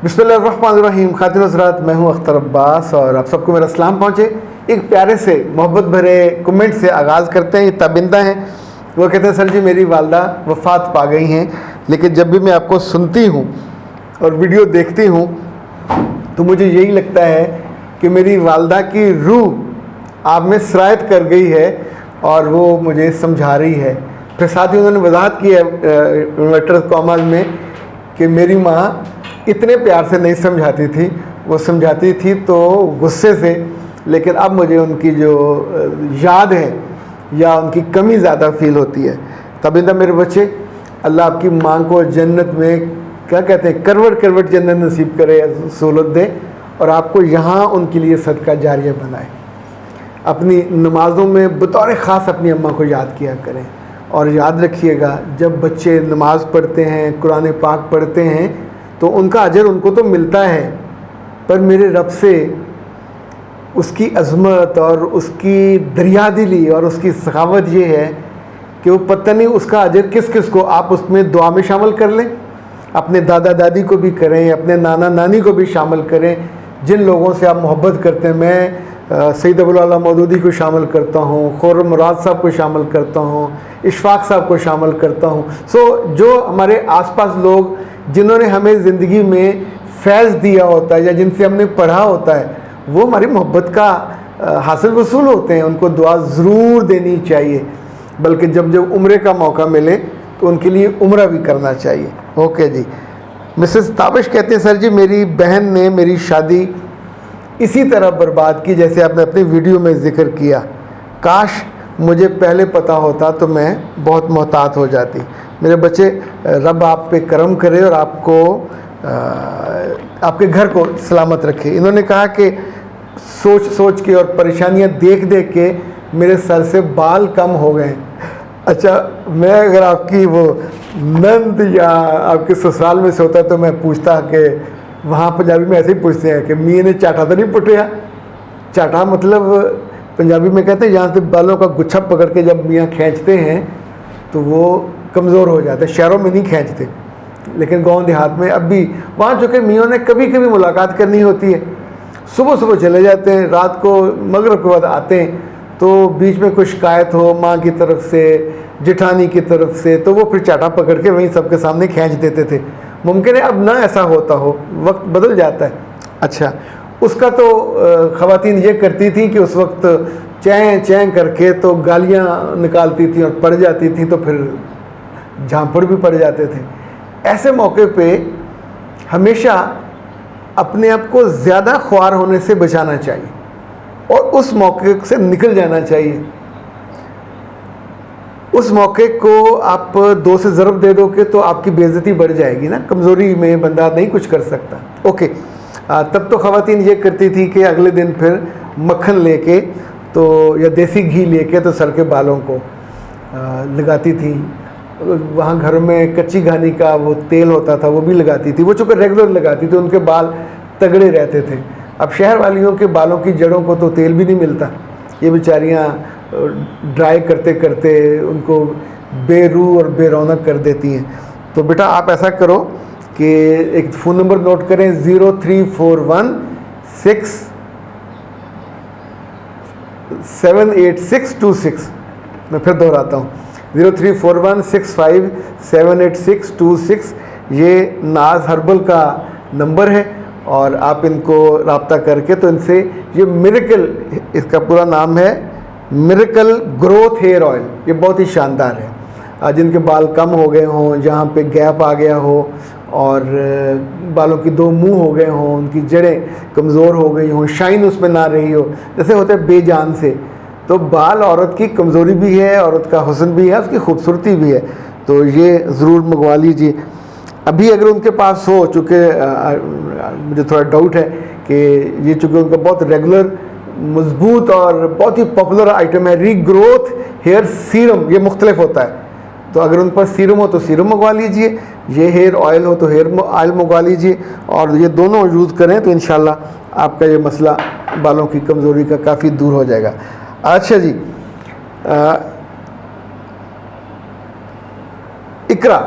बिस्मिल्लाहिर्रहमानिर्रहीम। खातिन हज़रात, मैं हूं अख्तर अब्बास और आप सबको मेरा सलाम पहुँचे। एक प्यारे से मोहब्बत भरे कमेंट से आगाज़ करते हैं। ये ताबिंदा हैं, वो कहते हैं सर जी मेरी वालदा वफ़ात पा गई हैं, लेकिन जब भी मैं आपको सुनती हूँ और वीडियो देखती हूँ तो मुझे यही लगता है कि मेरी वालदा की रूह आप में सरायत कर गई है और वो मुझे समझा रही है। फिर साथ ही उन्होंने वजाहत की है इन्वर्टर कॉमाज में कि मेरी माँ इतने प्यार से नहीं समझाती थी, वो समझाती थी तो गुस्से से, लेकिन अब मुझे उनकी जो याद है या उनकी कमी ज़्यादा फील होती है। तबिंदा मेरे बच्चे, अल्लाह आपकी माँ को जन्नत में क्या कहते हैं करवट करवट जन्नत नसीब करे, सहूलत दे और आपको यहाँ उनके लिए सदका जारिया बनाए। अपनी नमाज़ों में बतौर ख़ास अपनी अम्मा को याद किया करें। और याद रखिएगा, जब बच्चे नमाज़ पढ़ते हैं, कुरान पाक पढ़ते हैं तो उनका अजर उनको तो मिलता है, पर मेरे रब से उसकी अज़मत और उसकी दरियादिली और उसकी सखावत ये है कि वो पता नहीं उसका अजर किस किस को आप उसमें दुआ में शामिल कर लें। अपने दादा दादी को भी करें, अपने नाना नानी को भी शामिल करें, जिन लोगों से आप मोहब्बत करते हैं। मैं सैयद अबुल आला मौदूदी को शामिल करता हूँ, खुर्रम मुराद साहब को शामिल करता हूँ, इशफाक साहब को शामिल करता हूँ। जो हमारे आसपास लोग जिन्होंने हमें ज़िंदगी में फैज़ दिया होता है या जिनसे हमने पढ़ा होता है, वो हमारी मोहब्बत का हासिल वसूल होते हैं। उनको दुआ ज़रूर देनी चाहिए, बल्कि जब जब उम्रे का मौका मिले तो उनके लिए उम्रा भी करना चाहिए। ओके जी। मिसेस ताबिश कहते हैं सर जी मेरी बहन ने मेरी शादी इसी तरह बर्बाद की जैसे आपने अपनी वीडियो में ज़िक्र किया। काश मुझे पहले पता होता तो मैं बहुत मोहतात हो जाती। मेरे बच्चे, रब आप पे करम करे और आपको आपके घर को सलामत रखे। इन्होंने कहा कि सोच सोच के और परेशानियां देख देख के मेरे सर से बाल कम हो गए। अच्छा, मैं अगर आपकी वो नंद या आपके ससुराल में से होता तो मैं पूछता कि वहाँ पंजाबी में ऐसे ही पूछते हैं कि मियाँ ने चाटा तो नहीं पुटिया। चाटा मतलब पंजाबी में कहते हैं यहाँ से बालों का गुच्छा पकड़ के जब मियाँ खींचते हैं तो वो कमज़ोर हो जाते हैं। शहरों में नहीं खींचते, लेकिन गांव देहात में अब भी वहाँ चूँकि मियों ने कभी कभी मुलाकात करनी होती है, सुबह सुबह चले जाते हैं, रात को मगरिब के बाद आते हैं, तो बीच में कोई शिकायत हो माँ की तरफ से, जेठानी की तरफ से, तो वो फिर चाटा पकड़ के वहीं सबके सामने खींच देते थे। मुमकिन है अब ना ऐसा होता हो, वक्त बदल जाता है। अच्छा, उसका तो ख़वातीन ये करती थी कि उस वक्त चैं चैं करके तो गालियाँ निकालती थी और पड़ जाती थी, तो फिर झांपड़ भी पड़ जाते थे। ऐसे मौके पे हमेशा अपने आप को ज़्यादा ख्वार होने से बचाना चाहिए और उस मौके से निकल जाना चाहिए। उस मौके को आप दो से ज़रब दे दोगे तो आपकी बेइज्जती बढ़ जाएगी ना। कमज़ोरी में बंदा नहीं कुछ कर सकता। ओके, तब तो ख़वातीन ये करती थी कि अगले दिन फिर मक्खन लेके तो या देसी घी लेके तो सर के बालों को लगाती थी। वहाँ घर में कच्ची घानी का वो तेल होता था, वो भी लगाती थी। वो चूँकि रेगुलर लगाती थी, उनके बाल तगड़े रहते थे। अब शहर वालियों के बालों की जड़ों को तो तेल भी नहीं मिलता, ये बेचारियाँ ड्राई करते करते उनको बेरूह और बेरौनक कर देती हैं। तो बेटा आप ऐसा करो कि एक फ़ोन नंबर नोट करें, 0341678626। मैं फिर दोहराता हूँ, 0341657826। ये नाज हर्बल का नंबर है और आप इनको रब्ता करके तो इनसे ये मिरेकल, इसका पूरा नाम है मिरेकल ग्रोथ हेयर ऑयल, ये बहुत ही शानदार है। जिनके बाल कम हो गए हों, जहाँ पे गैप आ गया हो और बालों की दो मुंह हो गए हों, उनकी जड़ें कमज़ोर हो गई हों, शाइन उसमें ना रही हो, जैसे होता है बेजान से, तो बाल औरत की कमज़ोरी भी है, औरत का हुस्न भी है, उसकी खूबसूरती भी है। तो ये ज़रूर मंगवा लीजिए अभी अगर उनके पास हो। चूँकि मुझे थोड़ा डाउट है कि ये चूँकि उनका बहुत रेगुलर मजबूत और बहुत ही पॉपुलर आइटम है रीग्रोथ हेयर सीरम, ये मुख्तलिफ होता है। तो अगर उन पर सीरम हो तो सीरम मंगवा लीजिए, ये हेयर ऑयल हो तो हेयर ऑयल मंगवा लीजिए, और ये दोनों यूज़ करें तो इंशाल्लाह आपका ये मसला बालों की कमज़ोरी का काफ़ी दूर हो जाएगा। अच्छा जी, इकरा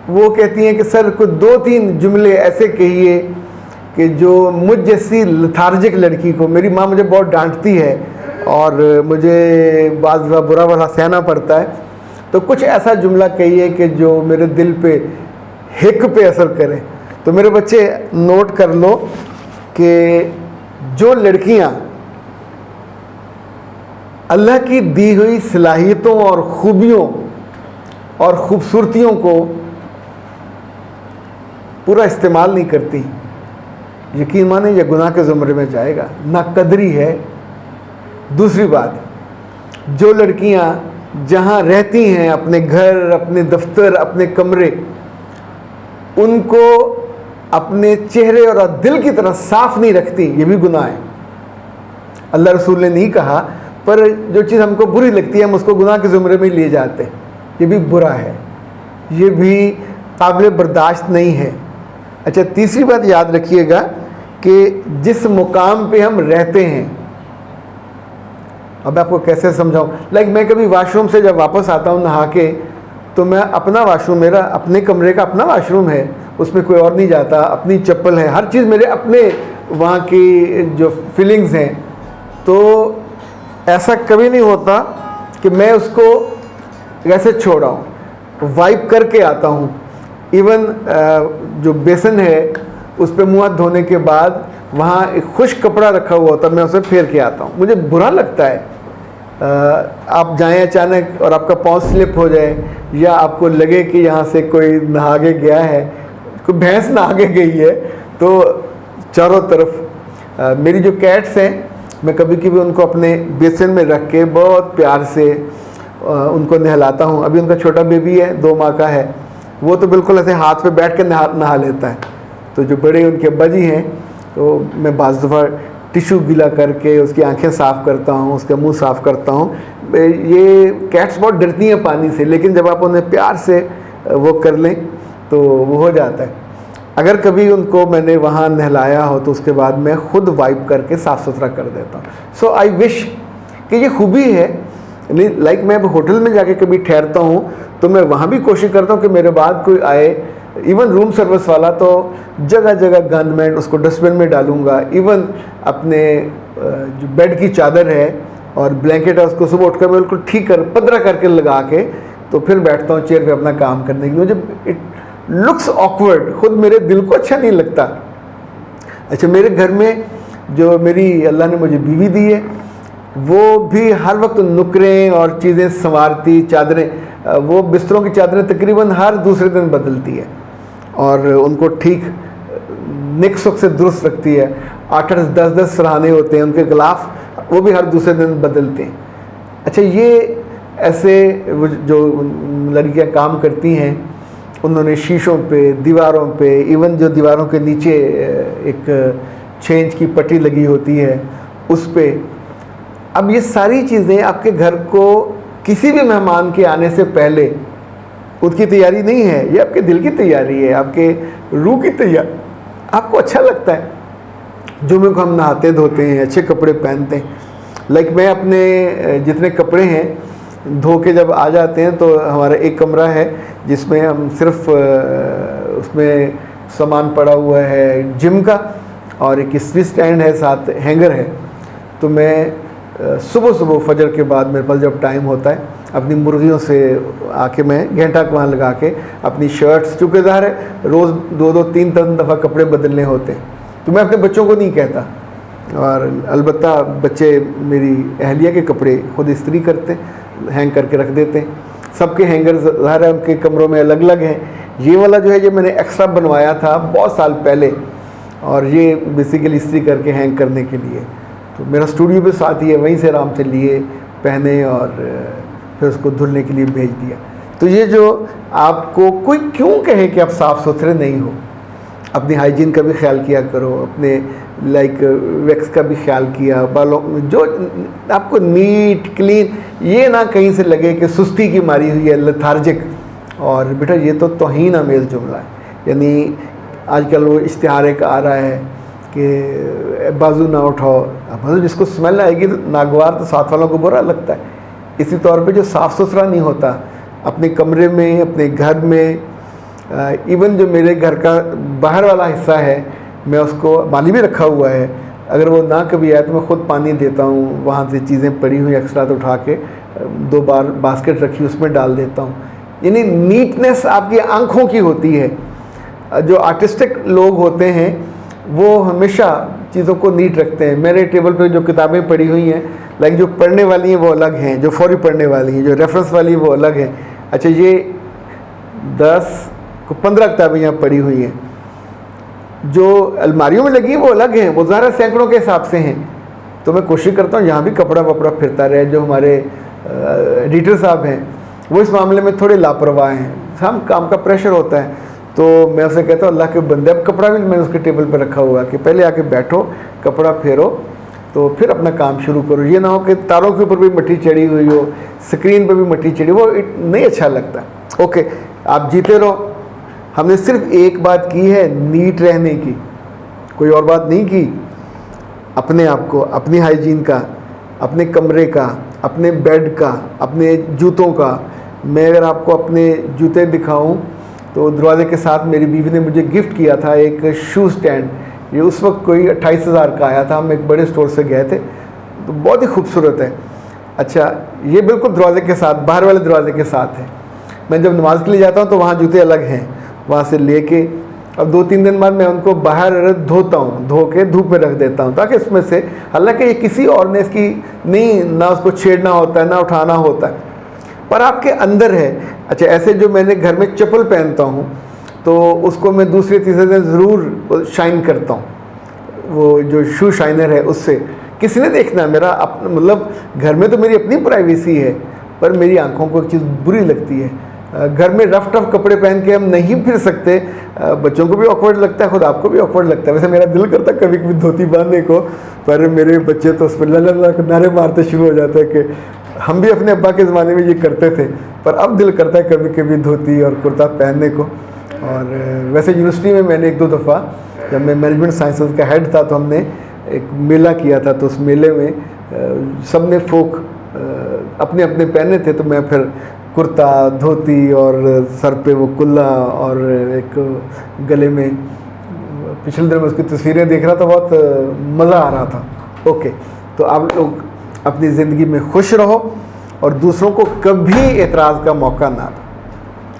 वो कहती हैं कि सर कुछ 2-3 जुमले ऐसे कहिए कि जो मुझ जैसी लथार्जिक लड़की को, मेरी माँ मुझे बहुत डांटती है और मुझे बाज़ दफ़ा बुरा भला सहना पड़ता है, तो कुछ ऐसा जुमला कहिए कि जो मेरे दिल पे, हिक पे असर करे। तो मेरे बच्चे नोट कर लो कि जो लड़कियां अल्लाह की दी हुई सलाहियतों और खूबियों और ख़ूबसूरतियों को पूरा इस्तेमाल नहीं करती, यकीन माने ये गुनाह के ज़ुमरे में जाएगा, नाकदरी है। दूसरी बात, जो लड़कियां जहां रहती हैं, अपने घर, अपने दफ्तर, अपने कमरे, उनको अपने चेहरे और दिल की तरह साफ नहीं रखती, ये भी गुनाह है। अल्लाह रसूल ने नहीं कहा, पर जो चीज़ हमको बुरी लगती है हम उसको गुनाह के ज़ुमरे में ले जाते हैं, ये भी बुरा है, ये भी काबिल बर्दाश्त नहीं है। अच्छा, तीसरी बात याद रखिएगा कि जिस मुकाम पे हम रहते हैं, अब आपको कैसे समझाऊं, लाइक मैं कभी वॉशरूम से जब वापस आता हूं नहा के, तो मैं अपना वॉशरूम, मेरा अपने कमरे का अपना वॉशरूम है, उसमें कोई और नहीं जाता, अपनी चप्पल है, हर चीज़ मेरे अपने वहाँ की जो फीलिंग्स हैं, तो ऐसा कभी नहीं होता कि मैं उसको ऐसे छोड़ाऊँ, वाइप करके आता हूँ। इवन जो बेसन है उस पर मुँह हाथ धोने के बाद वहाँ एक खुश्क कपड़ा रखा हुआ होता है, मैं उसे फेर के आता हूँ। मुझे बुरा लगता है, आप जाएं अचानक और आपका पाँव स्लिप हो जाए, या आपको लगे कि यहाँ से कोई नहा के गया है, कोई भैंस नहा के गई है, तो चारों तरफ मेरी जो कैट्स हैं, मैं कभी कभी उनको अपने बेसन में रख के बहुत प्यार से उनको नहलाता हूँ। अभी उनका छोटा बेबी है, 2 माह का है, वो तो बिल्कुल ऐसे हाथ पे बैठ के नहा लेता है। तो जो बड़े उनके अब्बा जी हैं, तो मैं बाज़ दफ़ा टिशू गीला करके उसकी आंखें साफ़ करता हूँ, उसका मुंह साफ़ करता हूँ। ये कैट्स बहुत डरती हैं पानी से, लेकिन जब आप उन्हें प्यार से वो कर लें तो वो हो जाता है। अगर कभी उनको मैंने वहाँ नहलाया हो तो उसके बाद मैं ख़ुद वाइप करके साफ़ सुथरा कर देता हूँ। सो आई विश कि ये खूबी है। लाइक मैं होटल में जाके कभी ठहरता हूँ तो मैं वहाँ भी कोशिश करता हूँ कि मेरे बाद कोई आए, इवन रूम सर्विस वाला, तो जगह जगह गंद मैं उसको डस्टबिन में डालूँगा। इवन अपने जो बेड की चादर है और ब्लैंकेट है, उसको सुबह उठकर मैं बिल्कुल ठीक कर पतरा करके लगा के तो फिर बैठता हूँ चेयर पे अपना काम करने के लिए। मुझे इट लुक्स ऑकवर्ड, खुद मेरे दिल को अच्छा नहीं लगता। अच्छा, मेरे घर में जो मेरी अल्लाह ने मुझे बीवी दी है, वो भी हर वक्त नुकरें और चीज़ें संवारती, चादरें, वो बिस्तरों की चादरें तकरीबन हर दूसरे दिन बदलती है और उनको ठीक निक सुख से दुरुस्त रखती है। 8-8 10-10 सराहने होते हैं उनके गिलाफ, वो भी हर दूसरे दिन बदलते हैं। अच्छा, ये ऐसे जो लड़कियां काम करती हैं, उन्होंने शीशों पे, दीवारों पे, इवन जो दीवारों के नीचे एक 6 इंच की पट्टी लगी होती है उस पे, अब ये सारी चीज़ें आपके घर को किसी भी मेहमान के आने से पहले उसकी तैयारी नहीं है, ये आपके दिल की तैयारी है, आपके रूह की तैयारी। आपको अच्छा लगता है, जुम्मे को हम नहाते धोते हैं, अच्छे कपड़े पहनते हैं। लाइक मैं अपने जितने कपड़े हैं धो के जब आ जाते हैं, तो हमारा एक कमरा है जिसमें हम सिर्फ उसमें सामान पड़ा हुआ है जिम का, और एक इस्त्री स्टैंड है, साथ हैंगर है। तो मैं सुबह सुबह फजर के बाद मेरे पास जब टाइम होता है, अपनी मुर्गियों से आके मैं घंटा वहाँ लगा के अपनी शर्ट्स, चूँकि ज़ाहिर है रोज़ 2-2 3-3 दफ़ा कपड़े बदलने होते हैं, तो मैं अपने बच्चों को नहीं कहता। और अलबत्ता बच्चे मेरी अहलिया के कपड़े खुद इस्त्री करते, हैंग करके रख देते हैं। सबके हैंगर ज़ाहिर है उनके कमरों में अलग अलग हैं। ये वाला जो है, ये मैंने एक्स्ट्रा बनवाया था बहुत साल पहले, और ये बेसिकली इस्त्री करके हैंग करने के लिए। तो मेरा स्टूडियो भी साथ ही है, वहीं से आराम से लिए, पहने और फिर उसको धुलने के लिए भेज दिया। तो ये जो आपको कोई क्यों कहे कि आप साफ़ सुथरे नहीं हो, अपनी हाइजीन का भी ख्याल किया करो, अपने लाइक वैक्स का भी ख्याल किया, बालों जो आपको नीट क्लीन, ये ना कहीं से लगे कि सुस्ती की मारी हुई है, लथार्जिक। और बेटा ये तो तौहीन आमेज़ जुमला है। यानी आजकल वो इश्तिहार एक आ रहा है कि बाजू ना उठाओ, बाजू जिसको स्मेल आएगी तो नागवार, तो साथ वालों को बुरा लगता है। इसी तौर पे जो साफ़ सुथरा नहीं होता अपने कमरे में, अपने घर में, इवन जो मेरे घर का बाहर वाला हिस्सा है मैं उसको माली भी रखा हुआ है, अगर वो ना कभी आए तो मैं ख़ुद पानी देता हूँ, वहाँ से चीज़ें पड़ी हुई एक्स्ट्रा तो उठा के 2 बार बास्केट रखी उसमें डाल देता हूँ। यानी नीटनेस आपकी आंखों की होती है। जो आर्टिस्टिक लोग होते हैं वो हमेशा चीज़ों को नीट रखते हैं। मेरे टेबल पे जो किताबें पड़ी हुई हैं, लाइक जो पढ़ने वाली हैं वो अलग हैं, जो फौरी पढ़ने वाली हैं, जो रेफरेंस वाली हैं वो अलग हैं। अच्छा, ये 10-15 किताबें यहाँ पड़ी हुई हैं, जो अलमारियों में लगी हैं वो अलग हैं, वो ज़ाहिर सैकड़ों के हिसाब से हैं। तो मैं कोशिश करता हूँ यहाँ भी कपड़ा वपड़ा फिरता रहे। जो हमारे एडिटर साहब हैं वो इस मामले में थोड़े लापरवाह हैं, हम काम का प्रेशर होता है, तो मैं उसे कहता हूँ अल्लाह के बंदे, अब कपड़ा भी मैंने उसके टेबल पर रखा हुआ है कि पहले आके बैठो, कपड़ा फेरो, तो फिर अपना काम शुरू करो। ये ना हो कि तारों के ऊपर भी मिट्टी चढ़ी हुई हो, स्क्रीन पर भी मिट्टी चढ़ी, वो नहीं अच्छा लगता। ओके, आप जीते रहो। हमने सिर्फ एक बात की है, नीट रहने की, कोई और बात नहीं की। अपने आप को, अपनी हाइजीन का, अपने कमरे का, अपने बेड का, अपने जूतों का। मैं अगर आपको अपने जूते दिखाऊं तो दरवाजे के साथ मेरी बीवी ने मुझे गिफ्ट किया था एक शू स्टैंड। ये उस वक्त कोई 28,000 का आया था, हम एक बड़े स्टोर से गए थे, तो बहुत ही खूबसूरत है। अच्छा, ये बिल्कुल दरवाजे के साथ, बाहर वाले दरवाजे के साथ है। मैं जब नमाज़ के लिए जाता हूँ तो वहाँ जूते अलग हैं, वहाँ से लेके अब 2-3 दिन बाद मैं उनको बाहर धोता हूँ, धो के धूप में रख देता हूँ, ताकि इसमें से, हालांकि ये किसी और ने इसकी नहीं, ना उसको छेड़ना होता है ना उठाना होता है, पर आपके अंदर है। अच्छा, ऐसे जो मैंने घर में चप्पल पहनता हूँ तो उसको मैं दूसरे तीसरे दिन ज़रूर शाइन करता हूँ, वो जो शू शाइनर है उससे। किसी ने देखना, मेरा मतलब घर में तो मेरी अपनी प्राइवेसी है, पर मेरी आंखों को एक चीज़ बुरी लगती है। घर में रफ टफ कपड़े पहन के हम नहीं फिर सकते, बच्चों को भी ऑकवर्ड लगता है, खुद आपको भी ऑकवर्ड लगता है। वैसे मेरा दिल करता है कभी कभी धोती बांधने को, पर मेरे बच्चे तो उस पर ला नारे मारते शुरू हो जाते हैं कि हम भी अपने अब्बा के ज़माने में ये करते थे, पर अब दिल करता है कभी कभी धोती और कुर्ता पहनने को। और वैसे यूनिवर्सिटी में मैंने 1-2 दफ़ा, जब मैं मैनेजमेंट साइंसेस का हेड था, तो हमने एक मेला किया था, तो उस मेले में सब ने फोक अपने अपने पहने थे, तो मैं फिर कुर्ता, धोती और सर पे वो कुल्ला और एक गले में, पिछले दिन में उसकी तस्वीरें देख रहा था, बहुत मज़ा आ रहा था। ओके, तो आप लोग अपनी ज़िंदगी में खुश रहो और दूसरों को कभी एतराज़ का मौका ना दो,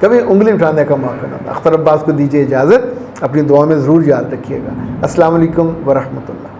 कभी उंगली उठाने का मौका ना दो। अख्तर अब्बास को दीजिए इजाज़त, अपनी दुआ में ज़रूर याद रखिएगा। अस्सलाम वालेकुम व रहमतुल्लाह।